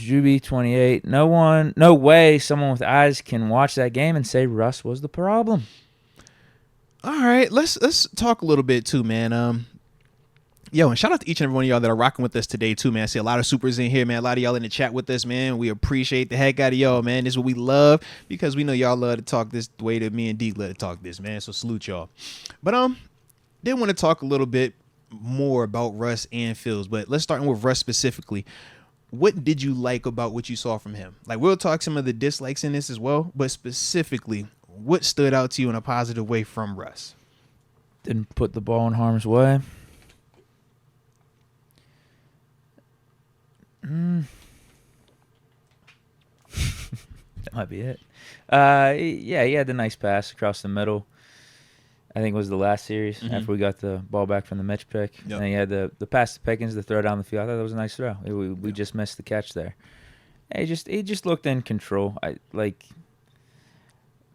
QB28. No way someone with eyes can watch that game and say Russ was the problem. All right, let's talk a little bit too, man. Yo, and shout out to each and every one of y'all that are rocking with us today too, man. I see a lot of supers in here, man. A lot of y'all in the chat with us, man. We appreciate the heck out of y'all, man. This is what we love because we know y'all love to talk this the way that me and Deke love to talk this, man. So salute y'all. But did want to talk a little bit more about Russ and Fields, but let's start with Russ specifically. What did you like about what you saw from him? Like, we'll talk some of the dislikes in this as well, but specifically, what stood out to you in a positive way from Russ? Didn't put the ball in harm's way. That might be it. Yeah, he had the nice pass across the middle. I think it was the last series after we got the ball back from the Mitch pick. Yep. And he had the pass to Pickens, the throw down the field. I thought that was a nice throw. We just missed the catch there. He just looked in control.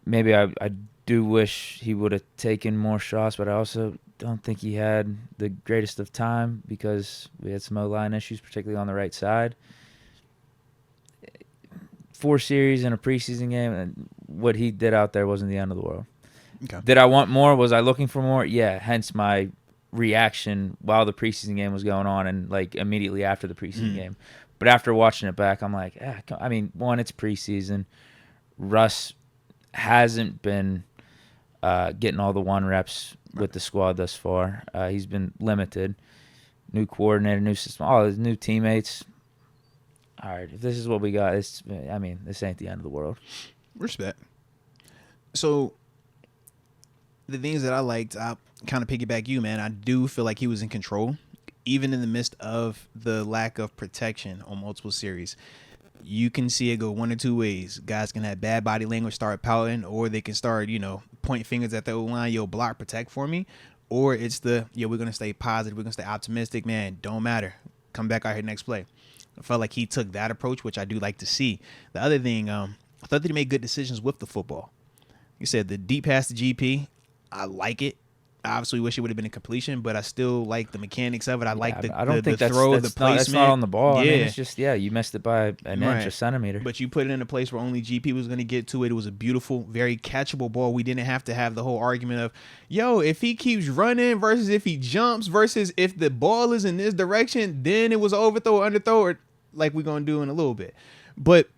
Maybe I do wish he would have taken more shots, but I also don't think he had the greatest of time because we had some O-line issues, particularly on the right side. 4 series in a preseason game, and what he did out there wasn't the end of the world. Okay. Did I want more? Was I looking for more? Yeah, hence my reaction while the preseason game was going on and like immediately after the preseason game. But after watching it back, I'm like, one, it's preseason. Russ hasn't been getting all the 1 reps with the squad thus far. He's been limited. New coordinator, new system, all his new teammates. All right, if this is what we got, this ain't the end of the world. Respect. So the things that I liked, I'll kind of piggyback you, man. I do feel like he was in control, even in the midst of the lack of protection on multiple series. You can see it go one or two ways. Guys can have bad body language, start pouting, or they can start, point fingers at the O-line, block, protect for me. Or it's we're going to stay positive. We're going to stay optimistic. Man, don't matter. Come back out here next play. I felt like he took that approach, which I do like to see. The other thing, I thought that he made good decisions with the football. You said the deep pass to GP, I like it. I obviously wish it would have been a completion, but I still like the mechanics of it. I like the throw, the placement. That's not on the ball. Yeah. I mean, it's just, you missed it by an inch, a centimeter. But you put it in a place where only GP was going to get to it. It was a beautiful, very catchable ball. We didn't have to have the whole argument of, if he keeps running versus if he jumps versus if the ball is in this direction, then it was overthrow or underthrow, or like we're going to do in a little bit. But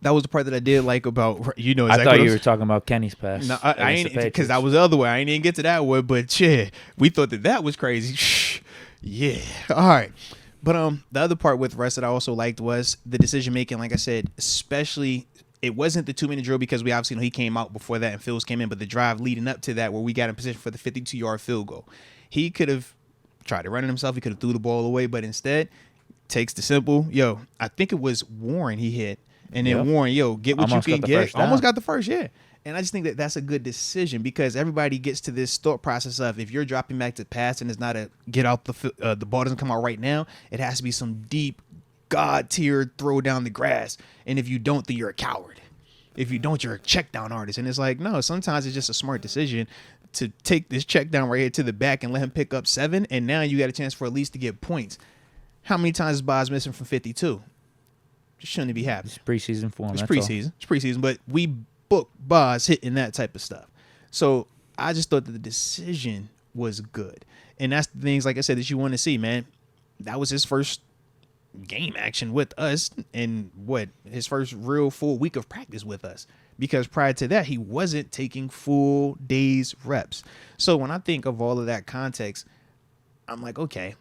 that was the part that I did like about, exactly. I thought you were talking about Kenny's pass. No, I ain't, because that was the other way. I ain't even get to that one, but we thought that was crazy. Yeah. All right. But the other part with Russ that I also liked was the decision making. Like I said, especially it wasn't the 2-minute drill because we obviously know he came out before that and Fields came in, but the drive leading up to that where we got in position for the 52-yard field goal. He could have tried to run it himself. He could have threw the ball away, but instead takes the simple. I think it was Warren he hit. And then Warren, get what almost you can get. Almost got the first, yeah. And I just think that that's a good decision because everybody gets to this thought process of if you're dropping back to pass and it's not a get out the ball doesn't come out right now, it has to be some deep God tier throw down the grass. And if you don't, then you're a coward. If you don't, you're a check down artist. And it's like, no, sometimes it's just a smart decision to take this check down right here to the back and let him pick up 7. And now you got a chance for at least to get points. How many times is Boz missing from 52? Shouldn't be happening. It's preseason for him. It's preseason, but we book Boz hitting that type of stuff. So I just thought that the decision was good, and that's the things, like I said, that you want to see, man. That was his first game action with us, and his first real full week of practice with us. Because prior to that, he wasn't taking full days reps. So when I think of all of that context, I'm like, okay.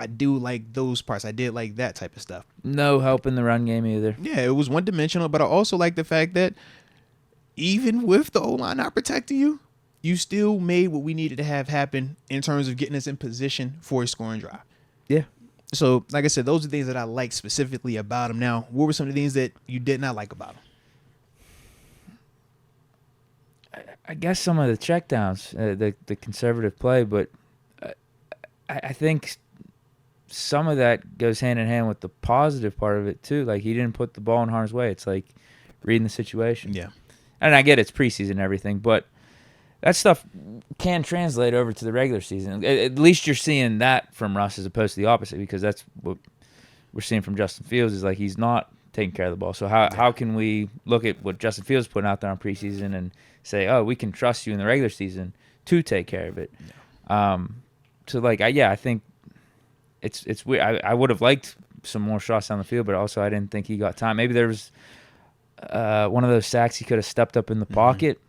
I do like those parts. I did like that type of stuff. No help in the run game either. Yeah, it was one-dimensional, but I also like the fact that even with the O-line not protecting you, you still made what we needed to have happen in terms of getting us in position for a scoring drive. Yeah. So, like I said, those are things that I like specifically about him. Now, what were some of the things that you did not like about him? I guess some of the checkdowns, the conservative play, but I think some of that goes hand in hand with the positive part of it too. Like he didn't put the ball in harm's way. It's like reading the situation. Yeah. And I get it's preseason and everything, but that stuff can translate over to the regular season. At least you're seeing that from Russ as opposed to the opposite, because that's what we're seeing from Justin Fields is like he's not taking care of the ball. So how can we look at what Justin Fields putting out there on preseason and say, oh, we can trust you in the regular season to take care of it? Yeah. So like I think it's weird. I would have liked some more shots down the field, but also I didn't think he got time. Maybe there was one of those sacks he could have stepped up in the pocket.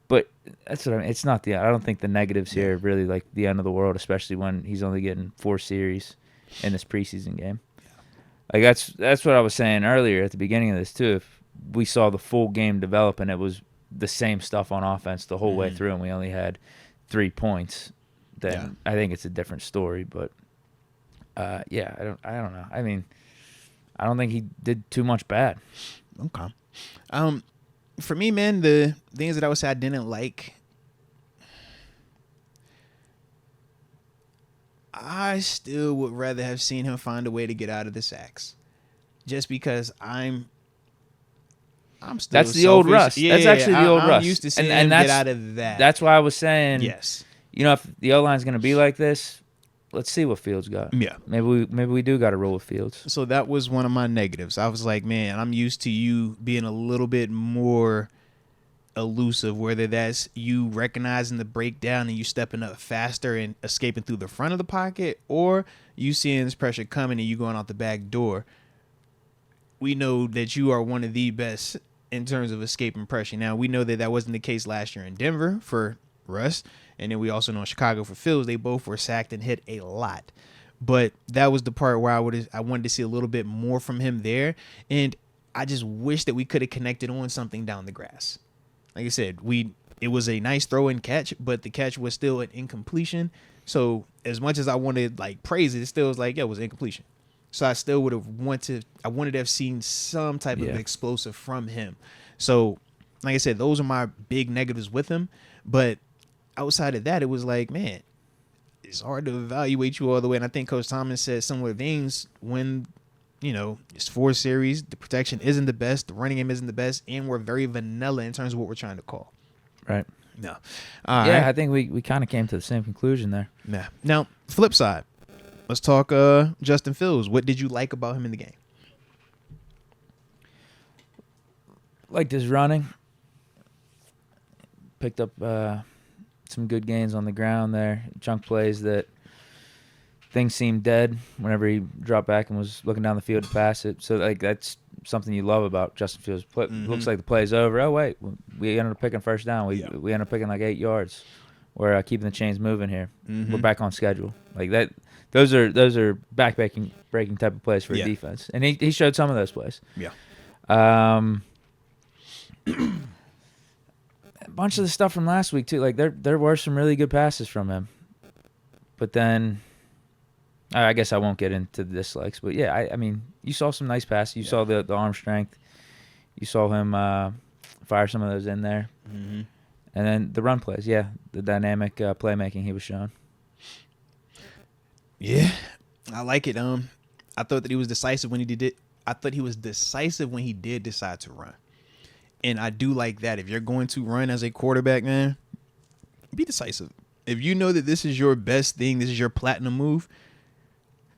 But that's what I mean. It's not I don't think the negatives here are really like the end of the world, especially when he's only getting 4 series in this preseason game. Like that's what I was saying earlier at the beginning of this too. If we saw the full game develop and it was the same stuff on offense the whole way through and we only had 3 points, then I think it's a different story. But I don't know. I mean, I don't think he did too much bad. Okay. For me, man, the things that I would say I didn't like, I still would rather have seen him find a way to get out of the sacks, just because I'm still. That's the old Russ. Yeah, that's actually the old Russ. I'm used to seeing him get out of that. That's why I was saying, yes. You know, if the O line's going to be like this, let's see what Fields got. Yeah. Maybe we do got to roll with Fields. So that was one of my negatives. I was like, man, I'm used to you being a little bit more elusive, whether that's you recognizing the breakdown and you stepping up faster and escaping through the front of the pocket, or you seeing this pressure coming and you going out the back door. We know that you are one of the best in terms of escaping pressure. Now, we know that that wasn't the case last year in Denver for Russ. And then we also know in Chicago for Fields, they both were sacked and hit a lot. But that was the part where I wanted to see a little bit more from him there. And I just wish that we could have connected on something down the grass. Like I said, it was a nice throw and catch, but the catch was still an incompletion. So as much as I wanted like praise it still was like, yeah, it was incompletion. So I still would have wanted to have seen some type of explosive from him. So like I said, those are my big negatives with him. But outside of that, it was like, man, it's hard to evaluate you all the way. And I think Coach Thomas said similar things when, you know, it's 4 series. The protection isn't the best. The running game isn't the best. And we're very vanilla in terms of what we're trying to call. Right. No. Right. I think we kind of came to the same conclusion there. Yeah. Now, flip side. Let's talk Justin Fields. What did you like about him in the game? Liked his running. Picked up some good gains on the ground there. Chunk plays that things seemed dead whenever he dropped back and was looking down the field to pass it. So like that's something you love about Justin Fields. Looks like the play's over. Oh wait, we ended up picking first down. We ended up picking like 8 yards. We're keeping the chains moving here. We're back on schedule. Like that. Those are back-breaking type of plays for a defense, and he showed some of those plays. Yeah. A bunch of the stuff from last week too. Like there were some really good passes from him, but then I guess I won't get into the dislikes. But yeah, I mean, you saw some nice passes. You saw the arm strength. You saw him fire some of those in there, and then the run plays. Yeah, the dynamic playmaking he was showing. Yeah, I like it. I thought that he was decisive when he did it. I thought he was decisive when he did decide to run. And I do like that. If you're going to run as a quarterback, man, be decisive. If you know that this is your best thing, this is your platinum move,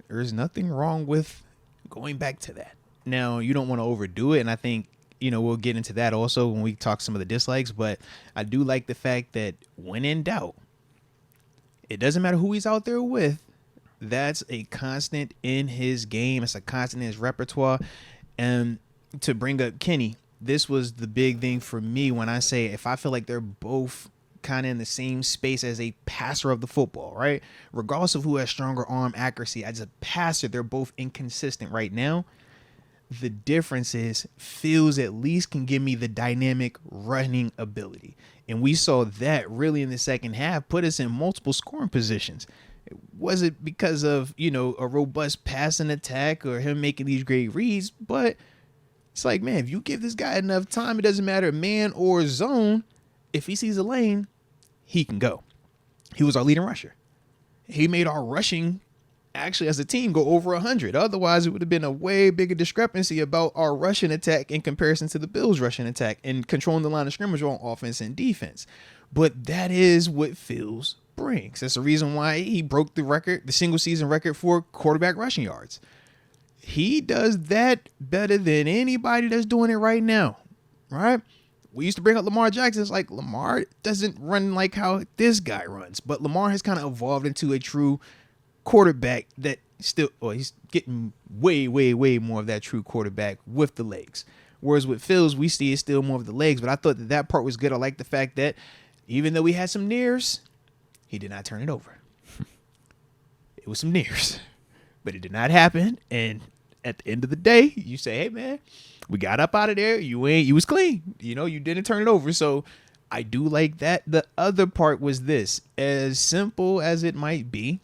there's nothing wrong with going back to that. Now, you don't want to overdo it, and I think, you know, we'll get into that also when we talk some of the dislikes, but I do like the fact that when in doubt, it doesn't matter who he's out there with, that's a constant in his game. It's a constant in his repertoire. And to bring up Kenny, this was the big thing for me when I say if I feel like they're both kind of in the same space as a passer of the football, right? Regardless of who has stronger arm accuracy, as a passer, they're both inconsistent right now. The difference is Fields at least can give me the dynamic running ability. And we saw that really in the second half put us in multiple scoring positions. It wasn't because of, you know, a robust passing attack or him making these great reads, but it's like, man, if you give this guy enough time, it doesn't matter man or zone. If he sees a lane, he can go. He was our leading rusher. He made our rushing, actually, as a team, go over 100. Otherwise, it would have been a way bigger discrepancy about our rushing attack in comparison to the Bills' rushing attack and controlling the line of scrimmage on offense and defense. But that is what Fields brings. That's the reason why he broke the record, the single season record for quarterback rushing yards. he does that better than anybody that's doing it right now, right? We used to bring up Lamar Jackson. It's like Lamar doesn't run like how this guy runs, but Lamar has kind of evolved into a true quarterback that still, well, he's getting way, way, way more of that true quarterback with the legs. Whereas with Fields, we see it's still more of the legs, but I thought that part was good. I like the fact that even though we had some nears, he did not turn it over. It was some nears, but it did not happen. And at the end of the day, you say, hey, man, we got up out of there. You was clean. You didn't turn it over. So I do like that. The other part was this. As simple as it might be,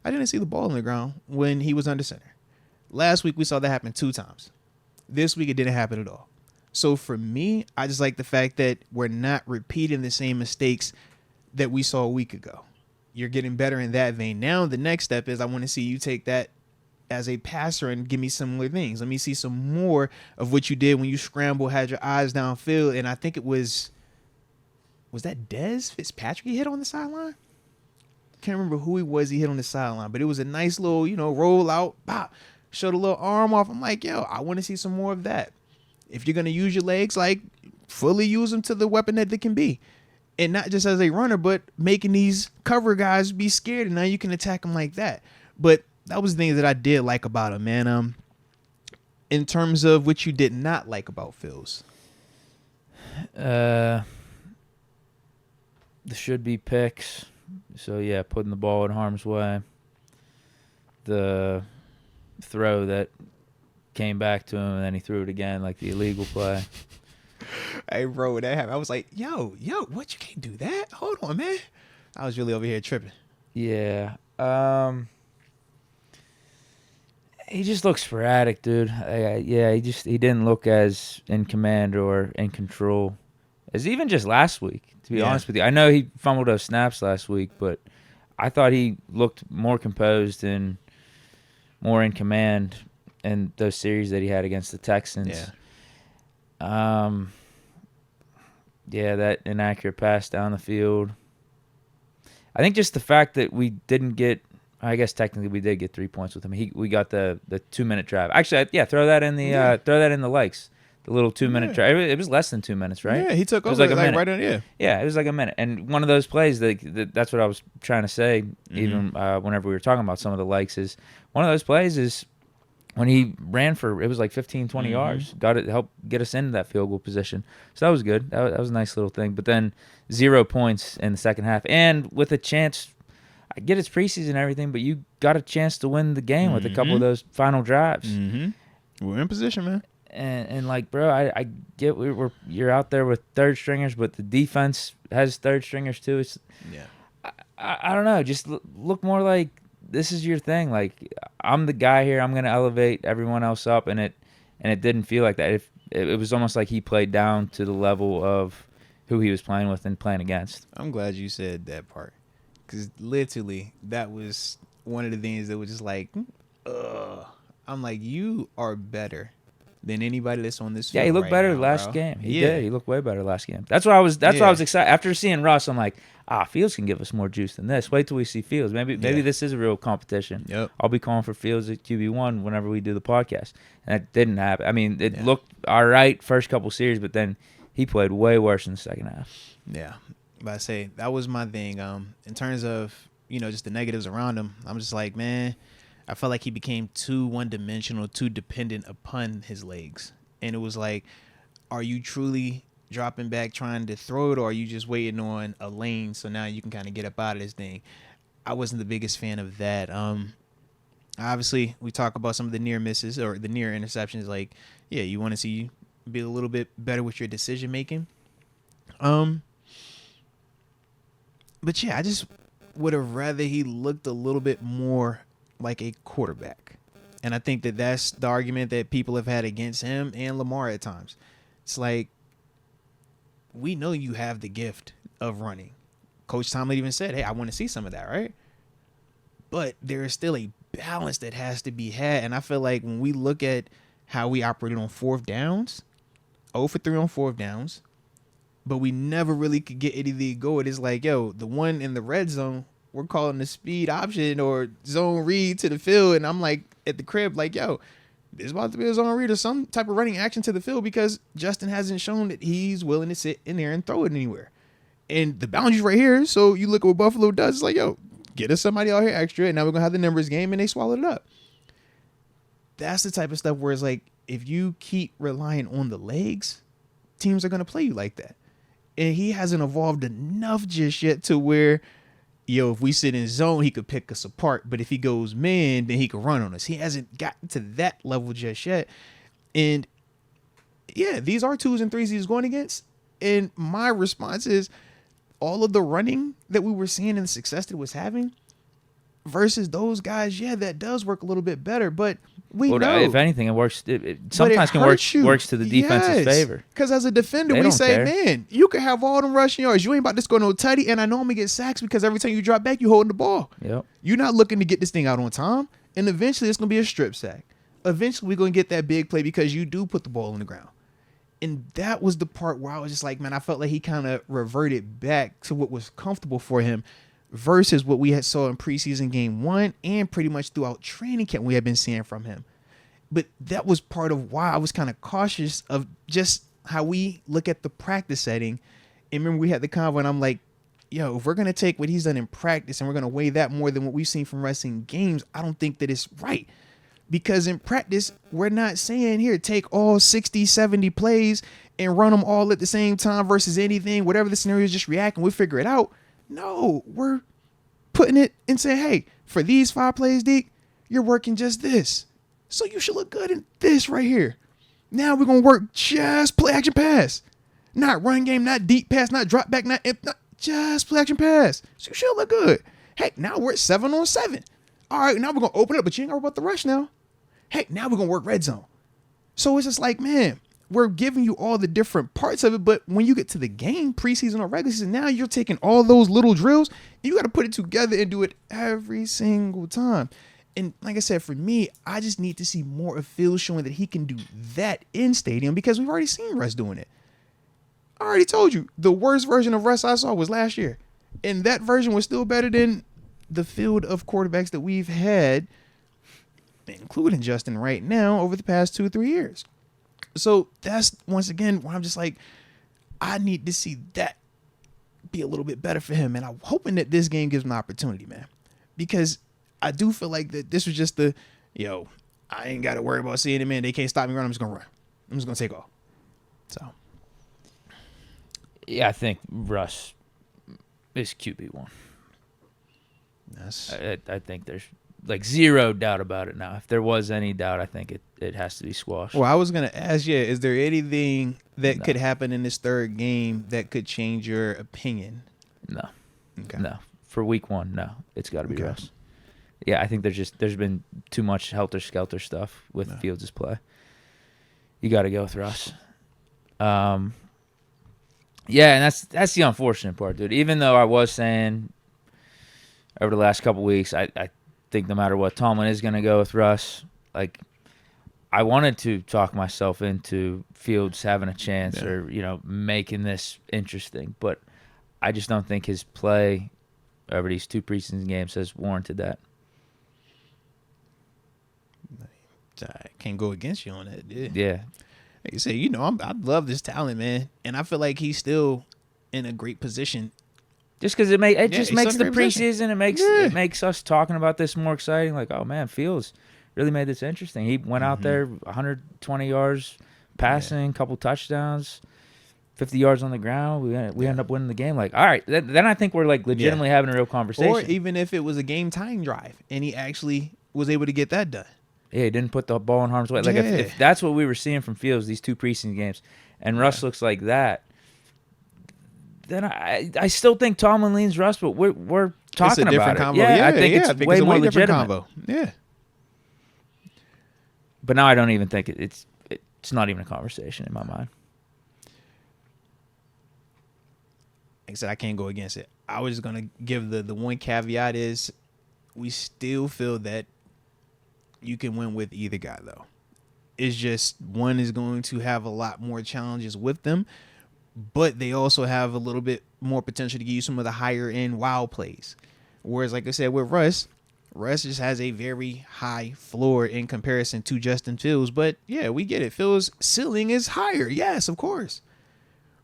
I didn't see the ball on the ground when he was under center. Last week, we saw that happen 2 times. This week, it didn't happen at all. So for me, I just like the fact that we're not repeating the same mistakes that we saw a week ago. You're getting better in that vein. Now, the next step is I want to see you take that as a passer and give me similar things. Let me see some more of what you did when you scramble, had your eyes downfield. And I think it was that Dez Fitzpatrick he hit on the sideline? Can't remember who he was he hit on the sideline, but it was a nice little, roll out, pop, showed a little arm off. I'm like, yo, I want to see some more of that. If you're going to use your legs, like, fully use them to the weapon that they can be. And not just as a runner, but making these cover guys be scared, and now you can attack them like that. But that was the thing that I did like about him, man. In terms of what you did not like about Fields. There should be picks. So, yeah, putting the ball in harm's way. The throw that came back to him, and then he threw it again, like the illegal play. Hey, bro, when that happened, I was like, yo, what? You can't do that? Hold on, man. I was really over here tripping. Yeah. He just looks sporadic, dude. He didn't look as in command or in control as even just last week, to be honest with you. I know he fumbled those snaps last week, but I thought he looked more composed and more in command in those series that he had against the Texans. Yeah. That inaccurate pass down the field. I think just the fact that we didn't get, I guess technically we did get 3 points with him. We got the 2-minute drive. Actually, throw that in the likes. The little 2-minute drive. It was less than 2 minutes, right? Yeah, he took over like a minute. Right on. Yeah, it was like a minute. And one of those plays, that's what I was trying to say. Even whenever we were talking about some of the likes, is one of those plays is when he ran for, it was like 15, 20 yards. Got it, helped get us into that field goal position. So that was good. That was a nice little thing. But then 0 points in the second half. And with a chance, I get it's preseason and everything, but you got a chance to win the game with a couple of those final drives. We're in position, man. And like, bro, I get you're out there with third stringers, but the defense has third stringers too. I don't know. Just look more like this is your thing. Like, I'm the guy here. I'm gonna elevate everyone else up, and it didn't feel like that. It was almost like he played down to the level of who he was playing with and playing against. I'm glad you said that part, because literally that was one of the things that was just like, I'm like, you are better than anybody that's on this field. Yeah, he looked right better now, last bro. game. He did. He looked way better last game. That's why I was excited. After seeing Russ, I'm like, Fields can give us more juice than this. Wait till we see Fields. Maybe this is a real competition. Yep. I'll be calling for Fields at QB1 whenever we do the podcast. And that didn't happen. I mean, it looked all right first couple series, but then he played way worse in the second half. Yeah. But I say that was my thing. In terms of, just the negatives around him, I'm just like, man, I felt like he became too one-dimensional, too dependent upon his legs. And it was like, are you truly dropping back trying to throw it, or are you just waiting on a lane so now you can kind of get up out of this thing? I wasn't the biggest fan of that. Obviously, we talk about some of the near misses or the near interceptions. Like, yeah, you want to see you be a little bit better with your decision making. But yeah, I just would have rather he looked a little bit more like a quarterback. And I think that that's the argument that people have had against him and Lamar at times. It's like, we know you have the gift of running. Coach Tomlin even said, hey, I want to see some of that, right? But there is still a balance that has to be had. And I feel like when we look at how we operated on fourth downs, 0 for 3 on fourth downs, but we never really could get anything going. It's like, yo, the one in the red zone, we're calling the speed option or zone read to the field. And I'm like at the crib, like, yo, there's about to be a zone read or some type of running action to the field because Justin hasn't shown that he's willing to sit in there and throw it anywhere. And the boundary's right here. So you look at what Buffalo does. It's like, yo, get us somebody out here extra. And now we're going to have the numbers game. And they swallowed it up. That's the type of stuff where it's like, if you keep relying on the legs, teams are going to play you like that. And he hasn't evolved enough just yet to where, yo, if we sit in zone, he could pick us apart. But if he goes man, then he could run on us. He hasn't gotten to that level just yet. And yeah, these are 2s and 3s he's going against. And my response is all of the running that we were seeing and the success that it was having versus those guys, yeah, that does work a little bit better. But we know. If anything, it works. It sometimes can works to the defense's favor. Because as a defender, we say, man, you can have all them rushing yards. You ain't about to score no tutty. And I know I'm going to get sacks because every time you drop back, you holding the ball. Yep. You're not looking to get this thing out on time. And eventually, it's going to be a strip sack. Eventually, we're going to get that big play because you do put the ball on the ground. And that was the part where I was just like, man, I felt like he kind of reverted back to what was comfortable for him versus what we had saw in preseason game 1 and pretty much throughout training camp we had been seeing from him. But that was part of why I was kind of cautious of just how we look at the practice setting. And remember, we had the convo, and I'm like, yo, if we're going to take what he's done in practice and we're going to weigh that more than what we've seen from Russ in games, I don't think that it's right. Because in practice, we're not saying, here, take all 60, 70 plays and run them all at the same time versus anything, whatever the scenario is, just react and we'll figure it out. No, we're putting it and saying, hey, for these 5 plays, Deke, you're working just this. So you should look good in this right here. Now we're going to work just play action pass. Not run game, not deep pass, not drop back, not just play action pass. So you should look good. Hey, now we're at 7-on-7. All right, now we're going to open it up, but you ain't got to worry about the rush now. Hey, now we're going to work red zone. So it's just like, man, we're giving you all the different parts of it. But when you get to the game, preseason or regular season, now you're taking all those little drills and you got to put it together and do it every single time. And like I said, for me, I just need to see more of Fields showing that he can do that in stadium because we've already seen Russ doing it. I already told you, the worst version of Russ I saw was last year. And that version was still better than the field of quarterbacks that we've had, including Justin right now, over the past 2-3 years. So that's, once again, where I'm just like, I need to see that be a little bit better for him. And I'm hoping that this game gives him an opportunity, man. Because I do feel like that this was just the, yo, I ain't got to worry about seeing it, man. They can't stop me running. I'm just going to run. I'm just going to take off. So. Yeah, I think Russ is QB1. I think there's like zero doubt about it now. If there was any doubt, I think it has to be squashed. Well, I was going to ask you, is there anything that could happen in this third game that could change your opinion? No. Okay. No. For week 1, no. It's got to be Russ. Yeah, I think there's been too much helter-skelter stuff with Fields' play. You got to go with Russ. Yeah, and that's the unfortunate part, dude. Even though I was saying over the last couple weeks, I think no matter what, Tomlin is going to go with Russ. Like, I wanted to talk myself into Fields having a chance or, making this interesting. But I just don't think his play over these 2 preseason games has warranted that. I can't go against you on that, dude. Yeah. Like you say, I love this talent, man. And I feel like he's still in a great position. Just because it just makes the preseason, it makes us talking about this more exciting. Like, oh, man, Fields really made this interesting. He went out there 120 yards passing, couple touchdowns, 50 yards on the ground. We end up winning the game. Like, all right, then I think we're like legitimately having a real conversation. Or even if it was a game-tying drive and he actually was able to get that done. Yeah, he didn't put the ball in harm's way. Like, if that's what we were seeing from Fields these 2 preseason games, and Russ looks like that, then I still think Tomlin leans Russ, but we're talking about it. Combo. Yeah, I think it's way more legitimate. Combo. Yeah. But now I don't even think it's not even a conversation in my mind. Like I said, I can't go against it. I was just gonna give the one caveat is we still feel that you can win with either guy, though. It's just one is going to have a lot more challenges with them, but they also have a little bit more potential to give you some of the higher end wow plays. Whereas, like I said, with Russ just has a very high floor in comparison to Justin Fields. But yeah, we get it. Fields' ceiling is higher. Yes, of course.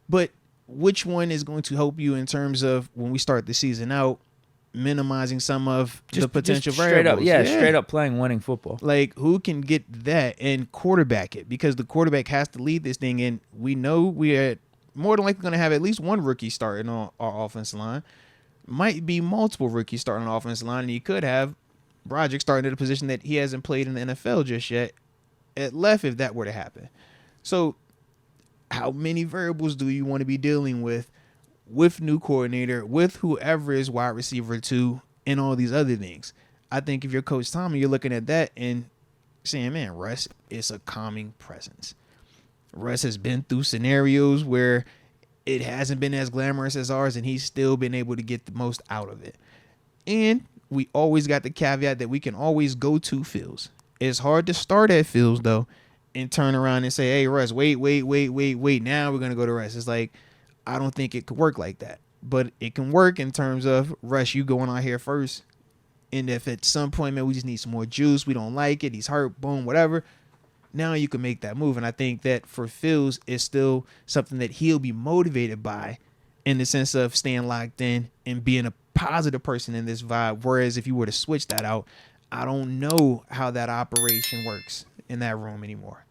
But which one is going to help you in terms of when we start the season out, minimizing some of the potential variables? Straight up playing winning football. Like, who can get that and quarterback it? Because the quarterback has to lead this thing, and we know we are more than likely going to have at least one rookie starting on our offensive line. Might be multiple rookies starting on the offensive line, and you could have Broderick starting at a position that he hasn't played in the NFL just yet at left if that were to happen. So how many variables do you want to be dealing with new coordinator, with whoever is wide receiver 2, and all these other things? I think if you're Coach Tomlin, you're looking at that and saying, man, Russ is a calming presence. Russ has been through scenarios where it hasn't been as glamorous as ours, and he's still been able to get the most out of it. And we always got the caveat that we can always go to Fields. It's hard to start at Fields, though, and turn around and say, hey, Russ, wait. Now we're going to go to Russ. It's like, I don't think it could work like that. But it can work in terms of, Russ, you going out here first. And if at some point, man, we just need some more juice, we don't like it, he's hurt, boom, whatever, now you can make that move. And I think that for Fields, it's still something that he'll be motivated by in the sense of staying locked in and being a positive person in this vibe. Whereas if you were to switch that out, I don't know how that operation works in that room anymore.